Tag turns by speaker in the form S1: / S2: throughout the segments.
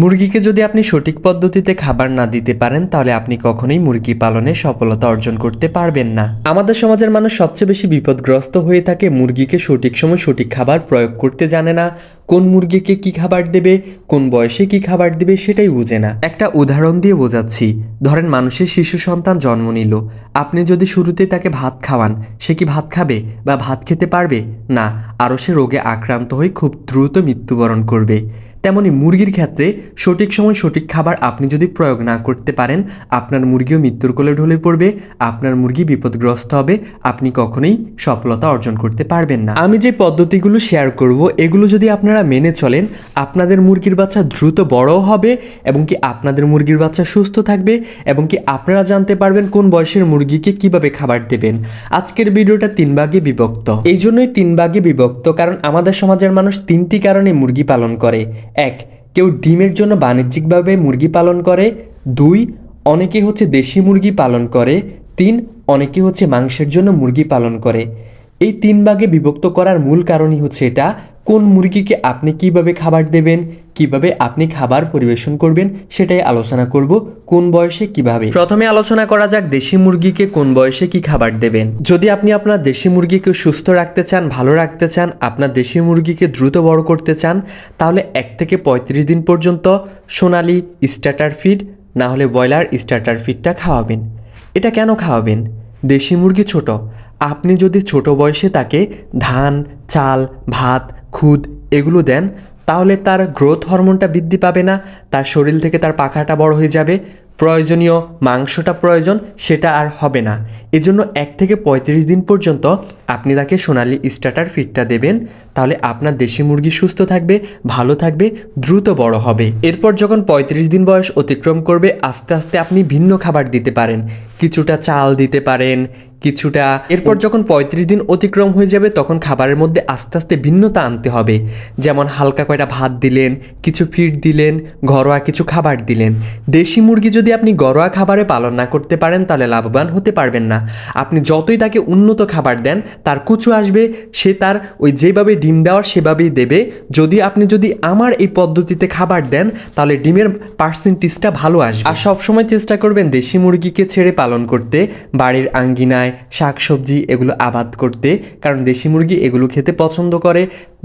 S1: মুরগিকে যদি আপনি সঠিক পদ্ধতিতে খাবার না দিতে পারেন তাহলে আপনি কখনোই মুরগি পালনে সফলতা অর্জন করতে পারবেন না। আমাদের সমাজের মানুষ সবচেয়ে বেশি বিপদগ্রস্ত হয়ে থাকে মুরগিকে সঠিক সময় সঠিক খাবার প্রয়োগ করতে জানে না, কোন মুরগিকে কি খাবার দেবে, কোন বয়সে কি খাবার দেবে সেটাই বুঝে না। একটা উদাহরণ দিয়ে বোঝাচ্ছি। ধরেন মানুষের শিশু সন্তান জন্ম নিল, আপনি যদি শুরুতে তাকে ভাত খাওয়ান, সে কি ভাত খাবে বা ভাত খেতে পারবে না, আরও সে রোগে আক্রান্ত হয়ে খুব দ্রুত মৃত্যুবরণ করবে। তেমনি মুরগির ক্ষেত্রে সঠিক সময় সঠিক খাবার আপনি যদি প্রয়োগ না করতে পারেন, আপনার মুরগিও মৃত্যুর কোলে ঢলে পড়বে, আপনার মুরগি বিপদগ্রস্ত হবে, আপনি কখনোই সফলতা অর্জন করতে পারবেন না। আমি যে পদ্ধতিগুলো শেয়ার করব এগুলো যদি আপনারা মেনে চলেন, আপনাদের মুরগির বাচ্চা দ্রুত বড়ও হবে এবং কি আপনাদের মুরগির বাচ্চা সুস্থ থাকবে এবং কি আপনারা জানতে পারবেন কোন বয়সের মুরগিকে কিভাবে খাবার দেবেন। আজকের ভিডিওটা 3 ভাগে বিভক্ত। এই জন্যই 3 ভাগে বিভক্ত, কারণ আমাদের সমাজের মানুষ 3টি কারণে মুরগি পালন করে। 1, কেউ ডিমের জন্য বাণিজ্যিকভাবে মুরগি পালন করে। 2, অনেকে হচ্ছে দেশি মুরগি পালন করে। 3, অনেকে হচ্ছে মাংসের জন্য মুরগি পালন করে। এই 3 ভাগে বিভক্ত করার মূল কারণই হচ্ছে এটা, কোন মুরগিকে আপনি কিভাবে খাবার দেবেন, কিভাবে আপনি খাবার পরিবেশন করবেন সেটাই আলোচনা করব, কোন বয়সে কিভাবে। প্রথমে আলোচনা করা যাক দেশি মুরগিকে কোন বয়সে কি খাবার দেবেন। যদি আপনি আপনার দেশি মুরগিকে সুস্থ রাখতে চান, ভালো রাখতে চান, আপনার দেশি মুরগিকে দ্রুত বড় করতে চান, তাহলে 1 থেকে 35 দিন পর্যন্ত সোনালি স্টার্টার ফিড না হলে ব্রয়লার স্টার্টার ফিডটা খাওয়াবেন। এটা কেন খাওয়াবেন? দেশি মুরগি ছোট, আপনি যদি ছোট বয়সে তাকে ধান, চাল, ভাত, খুদ এগুলো দেন, তাহলে তার গ্রোথ হরমোনটা বৃদ্ধি পাবে না, তার শরীর থেকে তার পাখাটা বড় হয়ে যাবে, প্রয়োজনীয় মাংসটা প্রয়োজন সেটা আর হবে না। এজন্য 1 থেকে 35 দিন পর্যন্ত আপনি তাকে সোনালি স্টার্টার ফিডটা দেবেন, তাহলে আপনার দেশি মুরগি সুস্থ থাকবে, ভালো থাকবে, দ্রুত বড় হবে। এরপর যখন 35 দিন বয়স অতিক্রম করবে, আস্তে আস্তে আপনি ভিন্ন খাবার দিতে পারেন, কিছুটা চাল দিতে পারেন, কিছুটা। এরপর যখন 35 দিন অতিক্রম হয়ে যাবে তখন খাবারের মধ্যে আস্তে আস্তে ভিন্নতা আনতে হবে, যেমন হালকা কয়টা ভাত দিলেন, কিছু ফিড দিলেন, ঘরোয়া কিছু খাবার দিলেন। দেশি মুরগি যদি আপনি ঘরোয়া খাবারে পালন না করতে পারেন তাহলে লাভবান হতে পারবেন না। আপনি যতই তাকে উন্নত খাবার দেন তার কুচু আসবে, সে তার ওই যেভাবে ডিম দেওয়ার সেভাবেই দেবে। যদি আমার এই পদ্ধতিতে খাবার দেন তাহলে ডিমের পার্সেন্টেজটা ভালো আসবে। আর সবসময় চেষ্টা করবেন দেশি মুরগিকে ছেড়ে পালন করতে, বাড়ির আঙ্গিনায় শাকসবজি এগুলো আবাদ করতে, কারণ দেশি মুরগি এগুলো খেতে পছন্দ করে।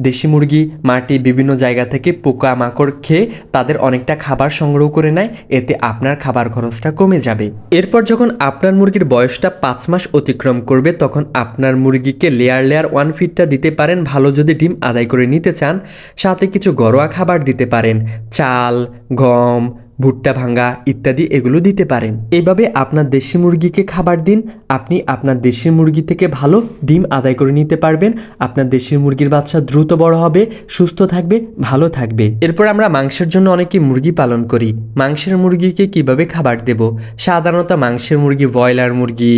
S1: দেশি মুরগি মাটি বিভিন্ন জায়গা থেকে পোকামাকড় খেয়ে তাদের অনেকটা খাবার সংগ্রহ করে নেয়, এতে আপনার খাবার খরচটা কমে যাবে। এরপর যখন আপনার মুরগির বয়সটা 5 মাস অতিক্রম করবে তখন আপনার মুরগিকে লেয়ার 1 ফিডটা দিতে পারেন, ভালো যদি ডিম আদায় করে নিতে চান। সাথে কিছু ঘরোয়া খাবার দিতে পারেন, চাল, গম, ভুট্টা ভাঙ্গা ইত্যাদি এগুলো দিতে পারেন। এভাবে আপনার দেশি মুরগিকে খাবার দিন, আপনি আপনার দেশি মুরগি থেকে ভালো ডিম আদায় করে নিতে পারবেন। আপনার দেশি মুরগির বাচ্চা দ্রুত বড় হবে, সুস্থ থাকবে, ভালো থাকবে। এরপর আমরা মাংসের জন্য অনেকে মুরগি পালন করি। মাংসের মুরগিকে কিভাবে খাবার দেব? সাধারণত মাংসের মুরগি ব্রয়লার মুরগি,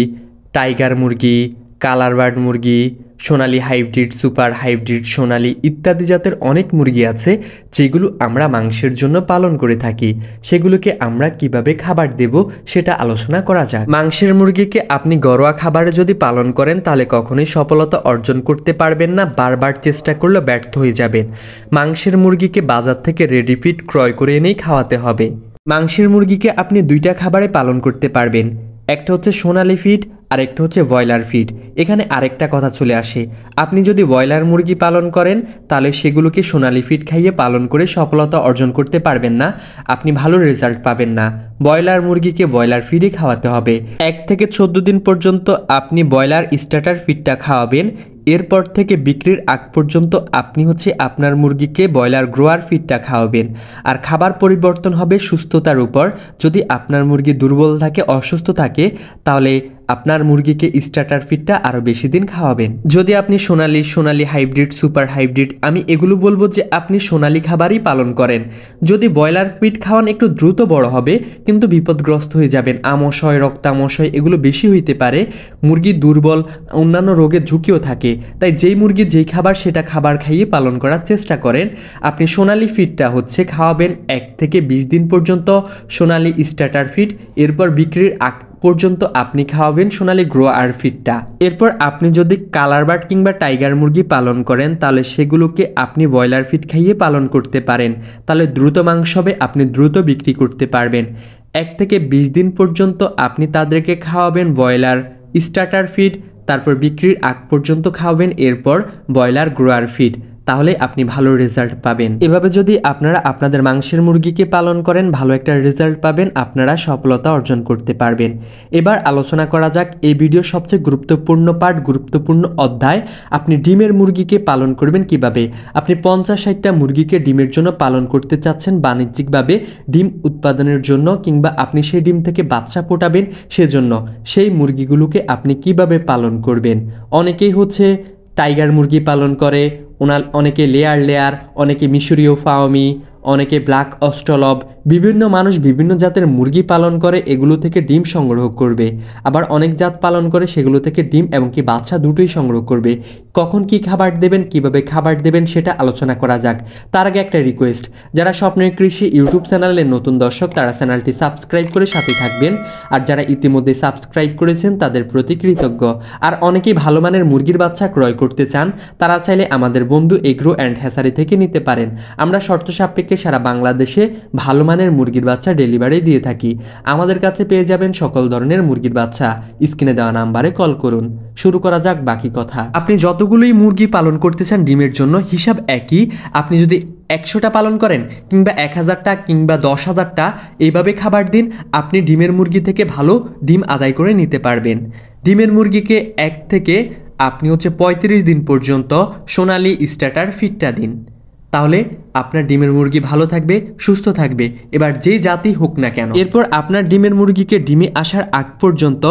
S1: টাইগার মুরগি, কালার বার্ড মুরগি, সোনালি হাইব্রিড, সুপার হাইব্রিড, সোনালি ইত্যাদি জাতের অনেক মুরগি আছে যেগুলো আমরা মাংসের জন্য পালন করে থাকি। সেগুলোকে আমরা কিভাবে খাবার দেব সেটা আলোচনা করা যাক। মাংসের মুরগিকে আপনি ঘরোয়া খাবারে যদি পালন করেন তাহলে কখনোই সফলতা অর্জন করতে পারবেন না, বারবার চেষ্টা করলে ব্যর্থ হয়ে যাবেন। মাংসের মুরগিকে বাজার থেকে রেডি ফিড ক্রয় করে এনেই খাওয়াতে হবে। মাংসের মুরগিকে আপনি 2টা খাবারে পালন করতে পারবেন, একটা হচ্ছে সোনালি ফিড আর একটা হচ্ছে ব্রয়লার ফিড। এখানে আরেকটা কথা চলে আসে, আপনি যদি ব্রয়লার মুরগি পালন করেন তাহলে সেগুলোকে সোনালি ফিড খাইয়ে পালন করে সফলতা অর্জন করতে পারবেন না, আপনি ভালো রেজাল্ট পাবেন না। ব্রয়লার মুরগিকে ব্রয়লার ফিডই খাওয়াতে হবে। 1 থেকে 14 দিন পর্যন্ত আপনি ব্রয়লার স্টার্টার ফিডটা খাওয়াবেন। এরপর থেকে বিক্রির আগ পর্যন্ত আপনি হচ্ছে আপনার মুরগিকে ব্রয়লার গ্রোয়ার ফিডটা খাওয়াবেন। আর খাবার পরিবর্তন হবে সুস্থতার উপর। যদি আপনার মুরগি দুর্বল থাকে, অসুস্থ থাকে, তাহলে আপনার মুরগিকে স্টার্টার ফিডটা আরও বেশি দিন খাওয়াবেন। যদি আপনি সোনালি হাইব্রিড, সুপার হাইব্রিড, আমি এগুলো বলবো যে আপনি সোনালি খাবারই পালন করেন। যদি ব্রয়লার ফিড খাওয়ান একটু দ্রুত বড় হবে কিন্তু বিপদগ্রস্ত হয়ে যাবেন, আমাশয়, রক্তামশয় এগুলো বেশি হইতে পারে, মুরগি দুর্বল, অন্যান্য রোগের ঝুঁকিও থাকে। তাই যেই মুরগি যেই খাবার সেটা খাবার খাইয়ে পালন করার চেষ্টা করেন। আপনি সোনালি ফিডটা হচ্ছে খাওয়াবেন 1 থেকে 20 দিন পর্যন্ত, সোনালি স্টার্টার ফিড। এরপর বিক্রির আগ পর্যন্ত আপনি খাওয়াবেন সোনালী গ্রো আর ফিডটা। এরপর আপনি যদি কালার বার্ড কিংবা টাইগার মুরগি পালন করেন তাহলে সেগুলোকে আপনি ব্রয়লার ফিড খাইয়ে পালন করতে পারেন, তাহলে দ্রুত মাংস হবে, আপনি দ্রুত বিক্রি করতে পারবেন। 1 থেকে 20 দিন পর্যন্ত আপনি তাদেরকে খাওয়াবেন ব্রয়লার স্টার্টার ফিড, তারপর বিক্রির আগ পর্যন্ত খাওয়াবেন এরপর ব্রয়লার গ্রোয়ার ফিড, তাহলে আপনি ভালো রেজাল্ট পাবেন। এভাবে যদি আপনারা আপনাদের মাংসের মুরগিকে পালন করেন ভালো একটা রেজাল্ট পাবেন, আপনারা সফলতা অর্জন করতে পারবেন। এবার আলোচনা করা যাক এই ভিডিওর সবচেয়ে গুরুত্বপূর্ণ পার্ট, গুরুত্বপূর্ণ অধ্যায়, আপনি ডিমের মুরগিকে পালন করবেন কিভাবে। আপনি 50-60টা মুরগিকে ডিমের জন্য পালন করতে চাচ্ছেন বাণিজ্যিকভাবে ডিম উৎপাদনের জন্য, কিংবা আপনি সেই ডিম থেকে বাচ্চা ফোটাবেন, সেজন্য সেই মুরগিগুলোকে আপনি কিভাবে পালন করবেন। অনেকেই হচ্ছে টাইগার মুরগি পালন করে, অনেকে লেয়ার, অনেকে মিশরীয় ফাওমি, অনেকে ব্ল্যাক অস্ট্রলব, বিভিন্ন মানুষ বিভিন্ন জাতের মুরগি পালন করে, এগুলো থেকে ডিম সংগ্রহ করবে। আবার অনেক জাত পালন করে সেগুলো থেকে ডিম এবং কি বাচ্চা দুটোই সংগ্রহ করবে। কখন কি খাবার দেবেন, কিভাবে খাবার দেবেন সেটা আলোচনা করা যাক। তার আগে একটা রিকোয়েস্ট, যারা স্বপ্নের কৃষি ইউটিউব চ্যানেলের নতুন দর্শক তারা চ্যানেলটি সাবস্ক্রাইব করে সাথে থাকবেন, আর যারা ইতিমধ্যে সাবস্ক্রাইব করেছেন তাদের প্রতি কৃতজ্ঞ। আর অনেকেই ভালো মানের মুরগির বাচ্চা ক্রয় করতে চান, তারা চাইলে আমাদের বন্ধু এগ্রো অ্যান্ড হ্যাচারি থেকে নিতে পারেন। আমরা শর্ত সাপেক্ষে সারা বাংলাদেশে ভালো মানের মুরগির বাচ্চা ডেলিভারি দিয়ে থাকি। আমাদের কাছে পেয়ে যাবেন সকল ধরনের মুরগির বাচ্চা। স্ক্রিনে দেওয়া নাম্বারে কল করুন। শুরু করা যাক বাকি কথা। আপনি যতগুলোই মুরগি পালন করতে চান ডিমের জন্য হিসাব একই। আপনি যদি 100টা পালন করেন কিংবা 1000টা কিংবা 10,000টা এইভাবে খাবার দিন, আপনি ডিমের মুরগি থেকে ভালো ডিম আদায় করে নিতে পারবেন। ডিমের মুরগিকে 1 থেকে আপনি হচ্ছে 35 দিন পর্যন্ত সোনালী স্টার্টার ফিডটা দিন, তাহলে আপনার ডিমের মুরগি ভালো থাকবে, সুস্থ থাকবে, এবার যেই জাতি হোক না কেন। এরপর আপনার ডিমের মুরগিকে ডিমে আসার আগ পর্যন্ত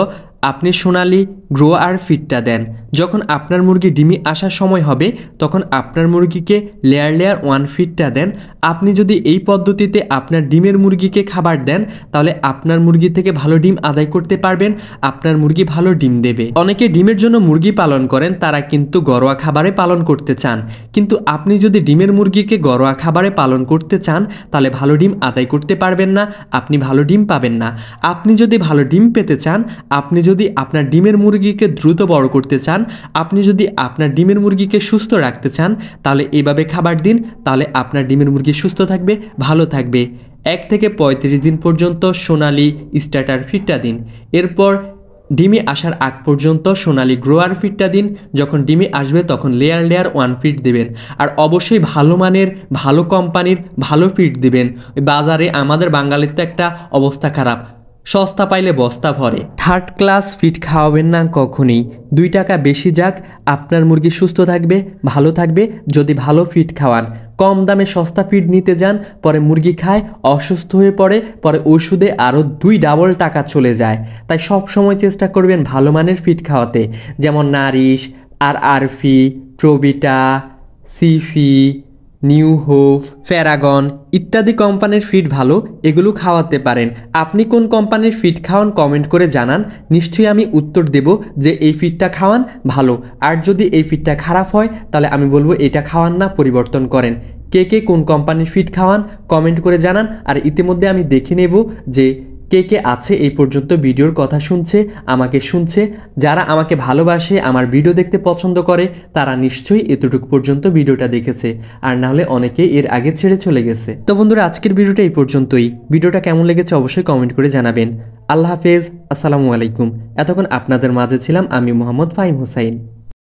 S1: আপনি সোনালী গ্রো আর ফিডটা দেন। যখন আপনার মুরগি ডিমে আসার সময় হবে তখন আপনার মুরগিকে লেয়ার 1 ফিডটা দেন। আপনি যদি এই পদ্ধতিতে আপনার ডিমের মুরগিকে খাবার দেন তাহলে আপনার মুরগি থেকে ভালো ডিম আদায় করতে পারবেন, আপনার মুরগি ভালো ডিম দেবে। অনেকে ডিমের জন্য মুরগি পালন করেন, তারা কিন্তু ঘরোয়া খাবারে পালন করতে চান, কিন্তু আপনি যদি ডিমের মুরগিকে ঘরোয়া খাবারে পালন করতে চান তাহলে ভালো ডিম আদায় করতে পারবেন না, আপনি ভালো ডিম পাবেন না। আপনি যদি ভালো ডিম পেতে চান, আপনি যদি আপনার ডিমের মুরগিকে দ্রুত বড় করতে চান, আপনি যদি আপনার ডিমের মুরগিকে সুস্থ রাখতে চান তাহলে এইভাবে খাবার দিন, তাহলে আপনার ডিমের মুরগি সুস্থ থাকবে, ভালো থাকবে। 1 থেকে 35 দিন পর্যন্ত সোনালী স্টার্টার ফিডটা দিন। এরপর ডিমে আসার আগ পর্যন্ত সোনালী গ্রোয়ার ফিডটা দিন। যখন ডিমে আসবে তখন লেয়ার 1 ফিড দেবেন, আর অবশ্যই ভালো মানের ভালো কোম্পানির ভালো ফিড দিবেন। বাজারে আমাদের বাঙালির তো একটা অবস্থা খারাপ, সস্তা পাইলে বস্তা ভরে। 3rd ক্লাস ফিড খাওয়াবেন না কখনই। 2 টাকা বেশি যাক, আপনার মুরগি সুস্থ থাকবে, ভালো থাকবে যদি ভালো ফিড খাওয়ান। কম দামে সস্তা ফিড নিতে যান, পরে মুরগি খায়, অসুস্থ হয়ে পড়ে, পরে ওষুধে আরও 2 ডাবল টাকা চলে যায়। তাই সব সময় চেষ্টা করবেন ভালো মানের ফিড খাওয়াতে, যেমন নারিশ, আরআরফি, প্রোবিটা, সিফি, নিউ হোপ, ফ্যারাগন ইত্যাদি কোম্পানির ফিড ভালো, এগুলো খাওয়াতে পারেন। আপনি কোন কোম্পানির ফিড খাওয়ান কমেন্ট করে জানান, নিশ্চয়ই আমি উত্তর দেব যে এই ফিডটা খাওয়ান ভালো। আর যদি এই ফিডটা খারাপ হয় তাহলে আমি বলবো এটা খাওয়ান না, পরিবর্তন করেন। কে কে কোন কোম্পানির ফিড খাওয়ান কমেন্ট করে জানান। আর ইতিমধ্যে আমি দেখে নেব যে কে কে আছে এই পর্যন্ত ভিডিওর কথা শুনছে, আমাকে শুনছে। যারা আমাকে ভালোবাসে, আমার ভিডিও দেখতে পছন্দ করে, তারা নিশ্চয়ই এতটুকু পর্যন্ত ভিডিওটা দেখেছে, আর নাহলে অনেকে এর আগে ছেড়ে চলে গেছে। তো বন্ধুরা আজকের ভিডিওটা এই পর্যন্তই। ভিডিওটা কেমন লেগেছে অবশ্যই কমেন্ট করে জানাবেন। আল্লাহ হাফেজ, আসসালামু আলাইকুম। এতক্ষণ আপনাদের মাঝে ছিলাম আমি মোহাম্মদ ফাহিম হোসাইন।